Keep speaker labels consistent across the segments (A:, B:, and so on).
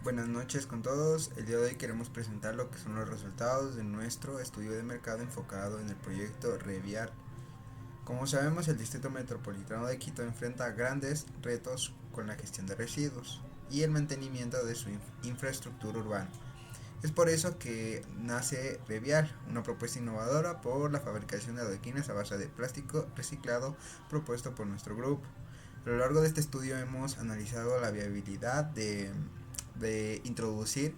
A: Buenas noches con todos. El día de hoy queremos presentar lo que son los resultados de nuestro estudio de mercado enfocado en el proyecto Revial. Como sabemos, el Distrito Metropolitano de Quito enfrenta grandes retos con la gestión de residuos y el mantenimiento de su infraestructura urbana. Es por eso que nace Revial, una propuesta innovadora por la fabricación de adoquines a base de plástico reciclado propuesto por nuestro grupo. A lo largo de este estudio hemos analizado la viabilidad de introducir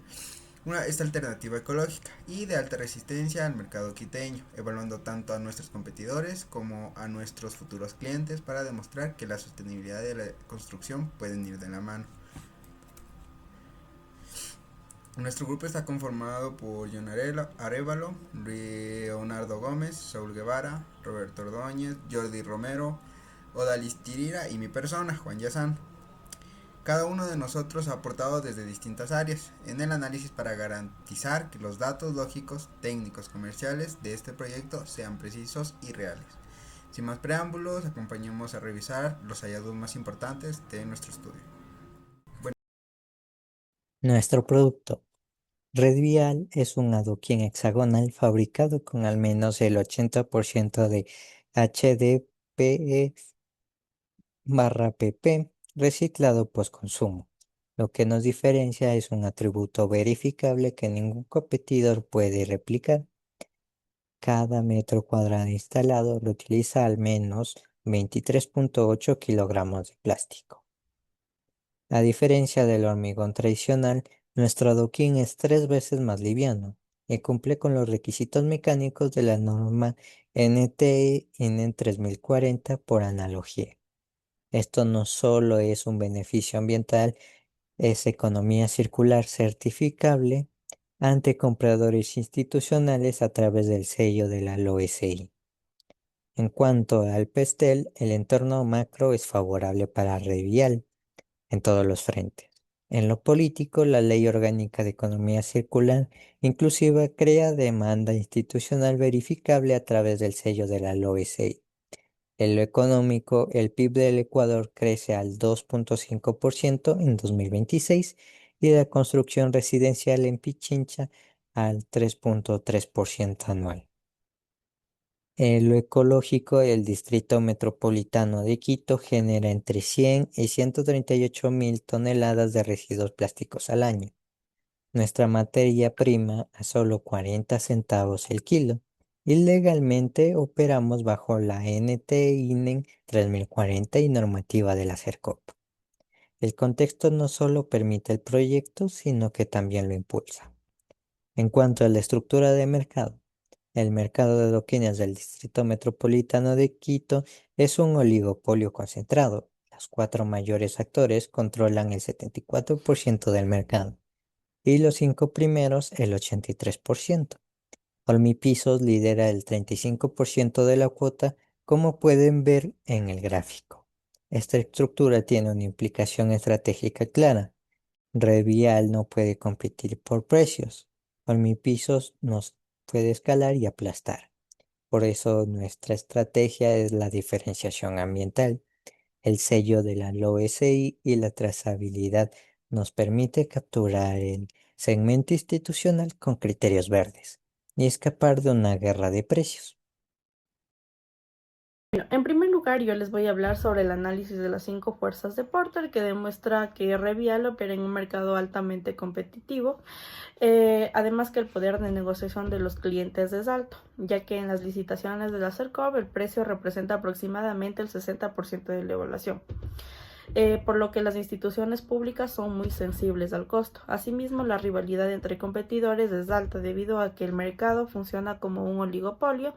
A: esta alternativa ecológica y de alta resistencia al mercado quiteño, evaluando tanto a nuestros competidores como a nuestros futuros clientes para demostrar que la sostenibilidad de la construcción pueden ir de la mano. Nuestro grupo está conformado por John Arevalo, Leonardo Gómez, Saúl Guevara, Roberto Ordóñez, Jordi Romero, Odalis Tirira y mi persona, Juan Yazán. Cada uno de nosotros ha aportado desde distintas áreas en el análisis para garantizar que los datos lógicos, técnicos, comerciales de este proyecto sean precisos y reales. Sin más preámbulos, acompañemos a revisar los hallazgos más importantes de nuestro estudio. Bueno,
B: Nuestro producto Red Vial es un adoquín hexagonal fabricado con al menos el 80% de HDPE/PP reciclado postconsumo. Lo que nos diferencia es un atributo verificable que ningún competidor puede replicar. Cada metro cuadrado instalado reutiliza al menos 23,8 kilogramos de plástico. A diferencia del hormigón tradicional, nuestro adoquín es 3 veces más liviano y cumple con los requisitos mecánicos de la norma NTE N 3040 por analogía. Esto no solo es un beneficio ambiental, es economía circular certificable ante compradores institucionales a través del sello de la LOSI. En cuanto al pastel, el entorno macro es favorable para Revial en todos los frentes. En lo político, la Ley Orgánica de Economía Circular Inclusiva crea demanda institucional verificable a través del sello de la LOECI. En lo económico, el PIB del Ecuador crece al 2,5% en 2026 y la construcción residencial en Pichincha al 3,3% anual. En lo ecológico, el Distrito Metropolitano de Quito genera entre 100 y 138 mil toneladas de residuos plásticos al año. Nuestra materia prima a solo 40 centavos el kilo. Y legalmente operamos bajo la NT INEN 3040 y normativa de la CERCOP. El contexto no solo permite el proyecto, sino que también lo impulsa. En cuanto a la estructura de mercado, el mercado de adoquines del Distrito Metropolitano de Quito es un oligopolio concentrado. Los cuatro mayores actores controlan el 74% del mercado y los cinco primeros el 83%. Olmipisos lidera el 35% de la cuota, como pueden ver en el gráfico. Esta estructura tiene una implicación estratégica clara. Revial no puede competir por precios. Olmipisos nos puede escalar y aplastar. Por eso nuestra estrategia es la diferenciación ambiental. El sello de la LOSI y la trazabilidad nos permite capturar el segmento institucional con criterios verdes y escapar de una guerra de precios.
C: Bueno, en primer lugar, yo les voy a hablar sobre el análisis de las 5 fuerzas de Porter, que demuestra que Revial opera en un mercado altamente competitivo, además que el poder de negociación de los clientes es alto, ya que en las licitaciones de la CERCOV el precio representa aproximadamente el 60% de la evaluación. Por lo que las instituciones públicas son muy sensibles al costo. Asimismo, la rivalidad entre competidores es alta debido a que el mercado funciona como un oligopolio,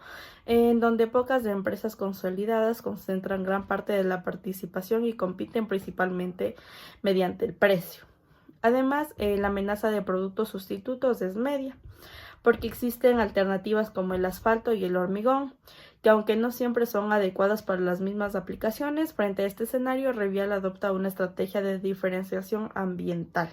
C: en donde pocas empresas consolidadas concentran gran parte de la participación y compiten principalmente mediante el precio. Además, la amenaza de productos sustitutos es media, porque existen alternativas como el asfalto y el hormigón, que aunque no siempre son adecuadas para las mismas aplicaciones, frente a este escenario, Revial adopta una estrategia de diferenciación ambiental,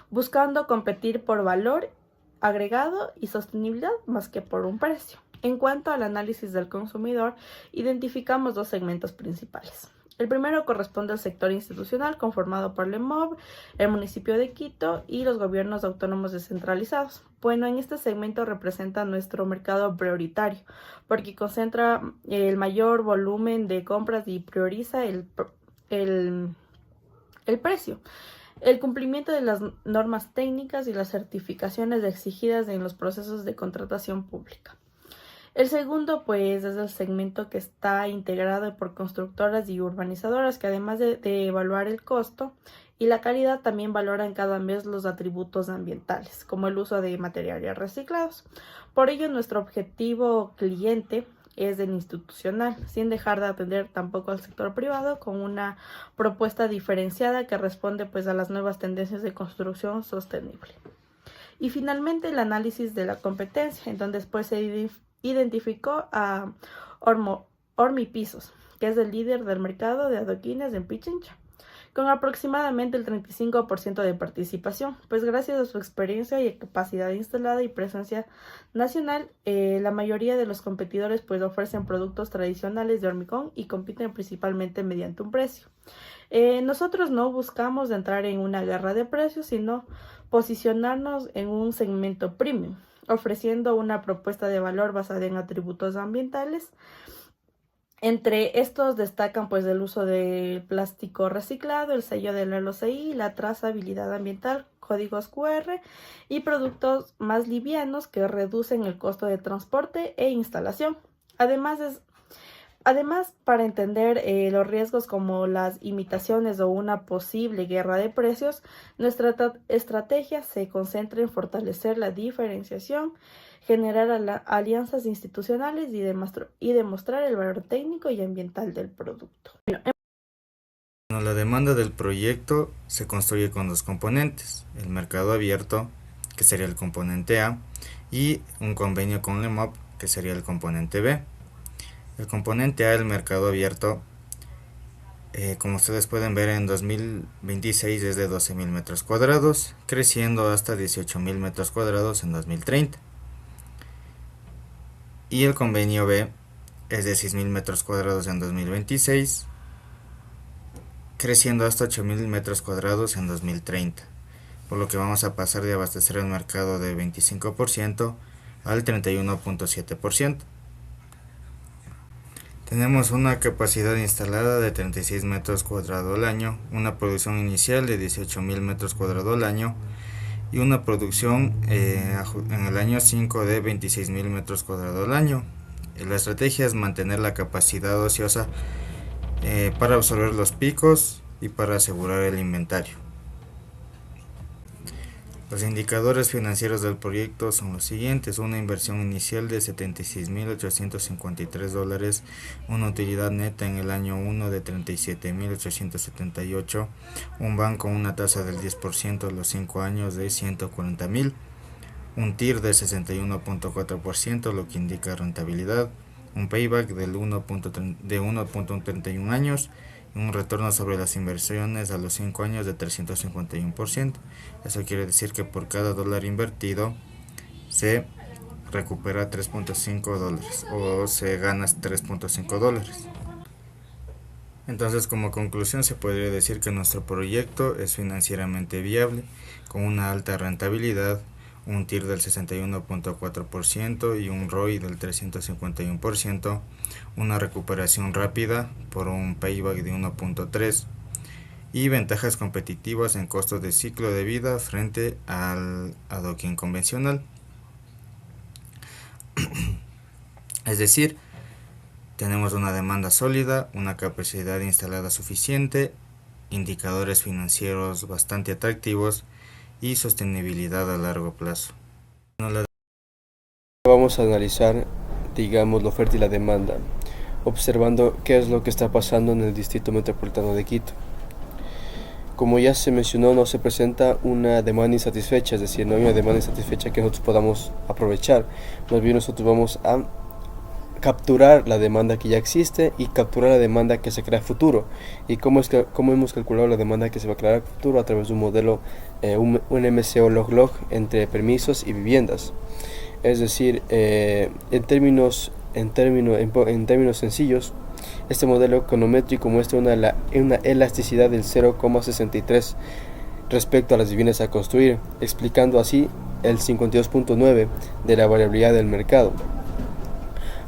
C: buscando competir por valor agregado y sostenibilidad más que por un precio. En cuanto al análisis del consumidor, identificamos dos segmentos principales. El primero corresponde al sector institucional, conformado por LEMOB, el municipio de Quito y los gobiernos autónomos descentralizados. Bueno, en este segmento representa nuestro mercado prioritario, porque concentra el mayor volumen de compras y prioriza el precio, el cumplimiento de las normas técnicas y las certificaciones exigidas en los procesos de contratación pública. El segundo, pues, es el segmento que está integrado por constructoras y urbanizadoras que además de evaluar el costo y la calidad, también valoran cada mes los atributos ambientales, como el uso de materiales reciclados. Por ello, nuestro objetivo cliente es el institucional, sin dejar de atender tampoco al sector privado, con una propuesta diferenciada que responde pues a las nuevas tendencias de construcción sostenible. Y finalmente, el análisis de la competencia, en donde después se identificó a Hormipisos, que es el líder del mercado de adoquines en Pichincha, con aproximadamente el 35% de participación, pues gracias a su experiencia y capacidad instalada y presencia nacional, la mayoría de los competidores pues ofrecen productos tradicionales de hormigón y compiten principalmente mediante un precio. Nosotros no buscamos entrar en una guerra de precios, sino posicionarnos en un segmento premium, ofreciendo una propuesta de valor basada en atributos ambientales. Entre estos destacan pues el uso de plástico reciclado, el sello del LOCI, la trazabilidad ambiental, códigos QR y productos más livianos que reducen el costo de transporte e instalación. Además, para entender los riesgos como las imitaciones o una posible guerra de precios, nuestra estrategia se concentra en fortalecer la diferenciación, generar alianzas institucionales y demostrar el valor técnico y ambiental del producto.
A: La demanda del proyecto se construye con dos componentes: el mercado abierto, que sería el componente A, y un convenio con LEMOB, que sería el componente B. El componente A, el mercado abierto, como ustedes pueden ver, en 2026 es de 12.000 metros cuadrados, creciendo hasta 18.000 metros cuadrados en 2030. Y el convenio B es de 6.000 metros cuadrados en 2026, creciendo hasta 8.000 metros cuadrados en 2030, por lo que vamos a pasar de abastecer el mercado de 25% al 31.7%. Tenemos una capacidad instalada de 36 metros cuadrados al año, una producción inicial de 18.000 metros cuadrados al año y una producción en el año 5 de 26.000 metros cuadrados al año. La estrategia es mantener la capacidad ociosa para absorber los picos y para asegurar el inventario. Los indicadores financieros del proyecto son los siguientes: una inversión inicial de $76.853, una utilidad neta en el año 1 de $37.878, un BAN con una tasa del 10% a los 5 años de $140.000, un TIR del 61.4%, lo que indica rentabilidad, un payback de 1.31 años, un retorno sobre las inversiones a los 5 años de 351%. Eso quiere decir que por cada dólar invertido se recupera $3.5 o se gana $3.5. Entonces, como conclusión, se podría decir que nuestro proyecto es financieramente viable, con una alta rentabilidad, un TIR del 61.4% y un ROI del 351%, una recuperación rápida por un payback de 1.3 y ventajas competitivas en costos de ciclo de vida frente al adoquín convencional. Es decir, tenemos una demanda sólida, una capacidad instalada suficiente, indicadores financieros bastante atractivos y sostenibilidad a largo plazo.
D: Vamos a analizar, digamos, la oferta y la demanda, observando qué es lo que está pasando en el Distrito Metropolitano de Quito. Como ya se mencionó, no se presenta una demanda insatisfecha, es decir, no hay una demanda insatisfecha que nosotros podamos aprovechar. Más bien nosotros vamos a capturar la demanda que ya existe y capturar la demanda que se crea a futuro. ¿Y cómo hemos calculado la demanda que se va a crear a futuro? A través de un modelo, un MCO log-log entre permisos y viviendas. Es decir, en términos sencillos, Este modelo econométrico muestra una elasticidad del 0,63 respecto a las viviendas a construir, explicando así el 52.9 de la variabilidad del mercado.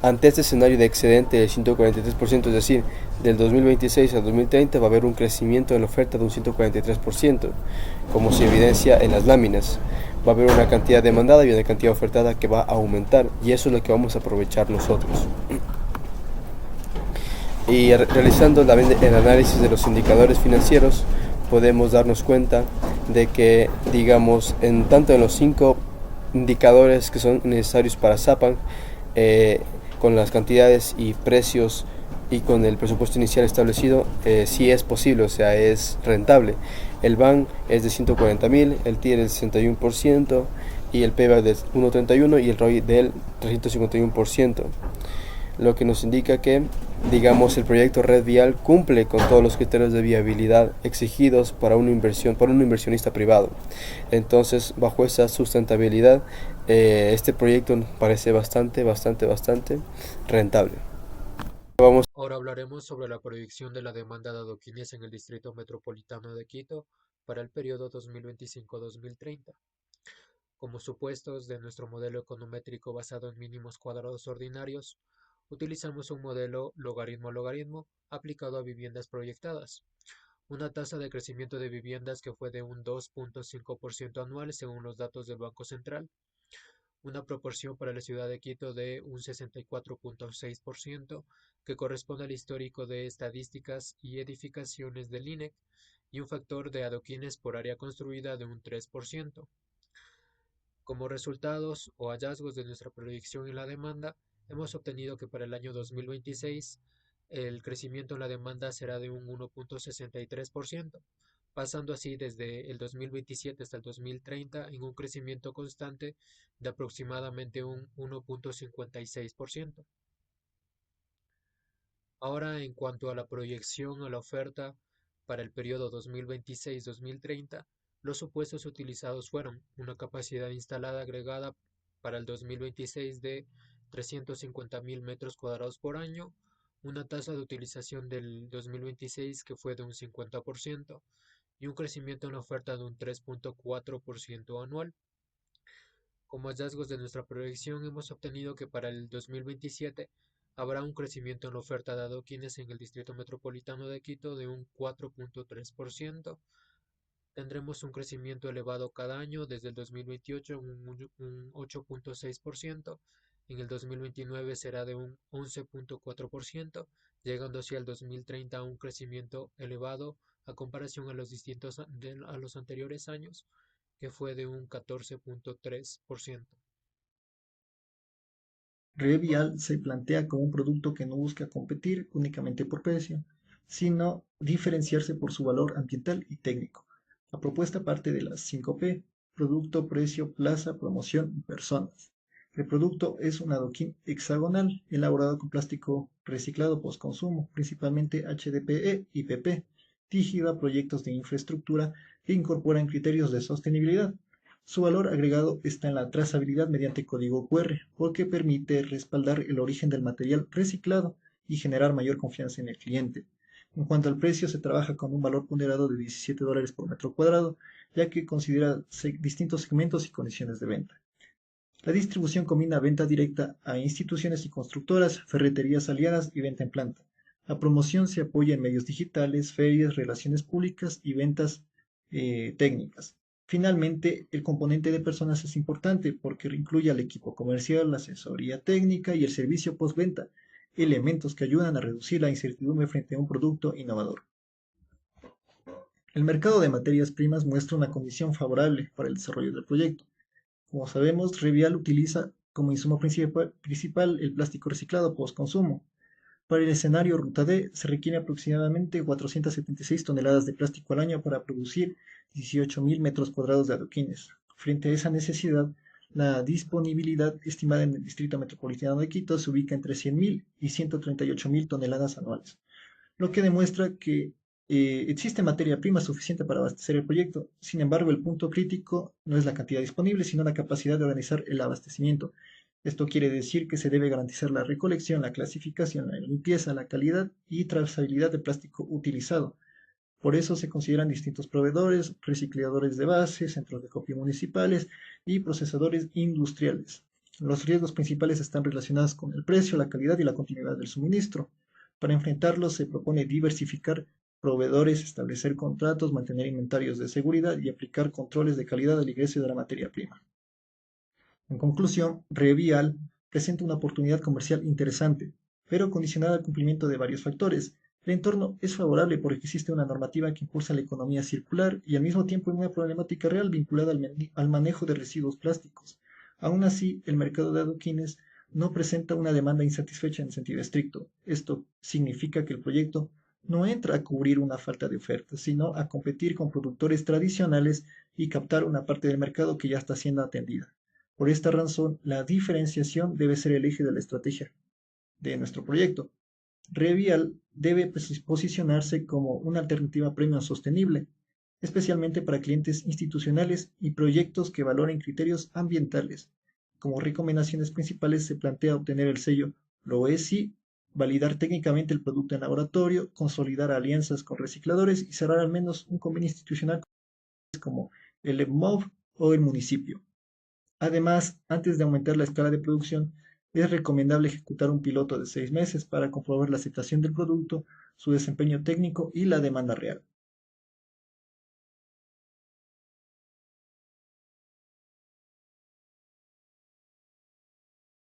D: Ante este escenario de excedente del 143%, es decir, del 2026 al 2030 va a haber un crecimiento en la oferta de un 143%, como se evidencia en las láminas. Va a haber una cantidad demandada y una cantidad ofertada que va a aumentar, y eso es lo que vamos a aprovechar nosotros. Y realizando el análisis de los indicadores financieros, podemos darnos cuenta de que, digamos, tanto en los 5 indicadores que son necesarios para Sapan, con las cantidades y precios y con el presupuesto inicial establecido, sí es posible, o sea, es rentable. El BAN es de 140.000, el TIR del 61% y el payback del 1.31 y el ROI del 351%. Lo que nos indica que, digamos, el proyecto Red Vial cumple con todos los criterios de viabilidad exigidos para una inversión, para un inversionista privado. Entonces, bajo esa sustentabilidad, este proyecto parece bastante rentable.
E: Ahora hablaremos sobre la proyección de la demanda de adoquines en el Distrito Metropolitano de Quito para el periodo 2025-2030. Como supuestos de nuestro modelo econométrico basado en mínimos cuadrados ordinarios, utilizamos un modelo logaritmo-logaritmo aplicado a viviendas proyectadas. Una tasa de crecimiento de viviendas que fue de un 2.5% anual según los datos del Banco Central. Una proporción para la ciudad de Quito de un 64.6%, que corresponde al histórico de estadísticas y edificaciones del INEC, y un factor de adoquines por área construida de un 3%. Como resultados o hallazgos de nuestra proyección en la demanda, hemos obtenido que para el año 2026 el crecimiento en la demanda será de un 1.63%, pasando así desde el 2027 hasta el 2030 en un crecimiento constante de aproximadamente un 1.56%. Ahora, en cuanto a la proyección a la oferta para el periodo 2026-2030, los supuestos utilizados fueron una capacidad instalada agregada para el 2026 de 350.000 metros cuadrados por año, una tasa de utilización del 2026 que fue de un 50% y un crecimiento en la oferta de un 3.4% anual. Como hallazgos de nuestra proyección hemos obtenido que para el 2027 habrá un crecimiento en la oferta de adoquines en el Distrito Metropolitano de Quito de un 4.3%. Tendremos un crecimiento elevado cada año, desde el 2028 un 8.6%, en el 2029 será de un 11.4%, llegando hacia el 2030 a un crecimiento elevado a comparación a los anteriores años, que fue de un 14.3%.
F: Revial se plantea como un producto que no busca competir únicamente por precio, sino diferenciarse por su valor ambiental y técnico. La propuesta parte de las 5P: producto, precio, plaza, promoción y personas. El producto es un adoquín hexagonal elaborado con plástico reciclado postconsumo, principalmente HDPE y PP, dirigido a proyectos de infraestructura que incorporan criterios de sostenibilidad. Su valor agregado está en la trazabilidad mediante código QR, porque permite respaldar el origen del material reciclado y generar mayor confianza en el cliente. En cuanto al precio, se trabaja con un valor ponderado de $17 por metro cuadrado, ya que considera distintos segmentos y condiciones de venta. La distribución combina venta directa a instituciones y constructoras, ferreterías aliadas y venta en planta. La promoción se apoya en medios digitales, ferias, relaciones públicas y ventas técnicas. Finalmente, el componente de personas es importante porque incluye al equipo comercial, la asesoría técnica y el servicio postventa, elementos que ayudan a reducir la incertidumbre frente a un producto innovador. El mercado de materias primas muestra una condición favorable para el desarrollo del proyecto. Como sabemos, Revial utiliza como insumo principal el plástico reciclado post-consumo. Para el escenario Ruta D se requiere aproximadamente 476 toneladas de plástico al año para producir 18.000 metros cuadrados de adoquines. Frente a esa necesidad, la disponibilidad estimada en el Distrito Metropolitano de Quito se ubica entre 100.000 y 138.000 toneladas anuales, lo que demuestra que existe materia prima suficiente para abastecer el proyecto. Sin embargo, el punto crítico no es la cantidad disponible, sino la capacidad de organizar el abastecimiento. Esto quiere decir que se debe garantizar la recolección, la clasificación, la limpieza, la calidad y trazabilidad del plástico utilizado. Por eso se consideran distintos proveedores, recicladores de base, centros de copia municipales y procesadores industriales. Los riesgos principales están relacionados con el precio, la calidad y la continuidad del suministro. Para enfrentarlos se propone diversificar proveedores, establecer contratos, mantener inventarios de seguridad y aplicar controles de calidad al ingreso de la materia prima. En conclusión, Revial presenta una oportunidad comercial interesante, pero condicionada al cumplimiento de varios factores. El entorno es favorable porque existe una normativa que impulsa la economía circular y al mismo tiempo hay una problemática real vinculada al manejo de residuos plásticos. Aún así, el mercado de adoquines no presenta una demanda insatisfecha en sentido estricto. Esto significa que el proyecto no entra a cubrir una falta de oferta, sino a competir con productores tradicionales y captar una parte del mercado que ya está siendo atendida. Por esta razón, la diferenciación debe ser el eje de la estrategia de nuestro proyecto. Revial debe posicionarse como una alternativa premium sostenible, especialmente para clientes institucionales y proyectos que valoren criterios ambientales. Como recomendaciones principales se plantea obtener el sello LOESI, validar técnicamente el producto en laboratorio, consolidar alianzas con recicladores y cerrar al menos un convenio institucional como el EMOV o el municipio. Además, antes de aumentar la escala de producción, es recomendable ejecutar un piloto de 6 meses para comprobar la aceptación del producto, su desempeño técnico y la demanda real.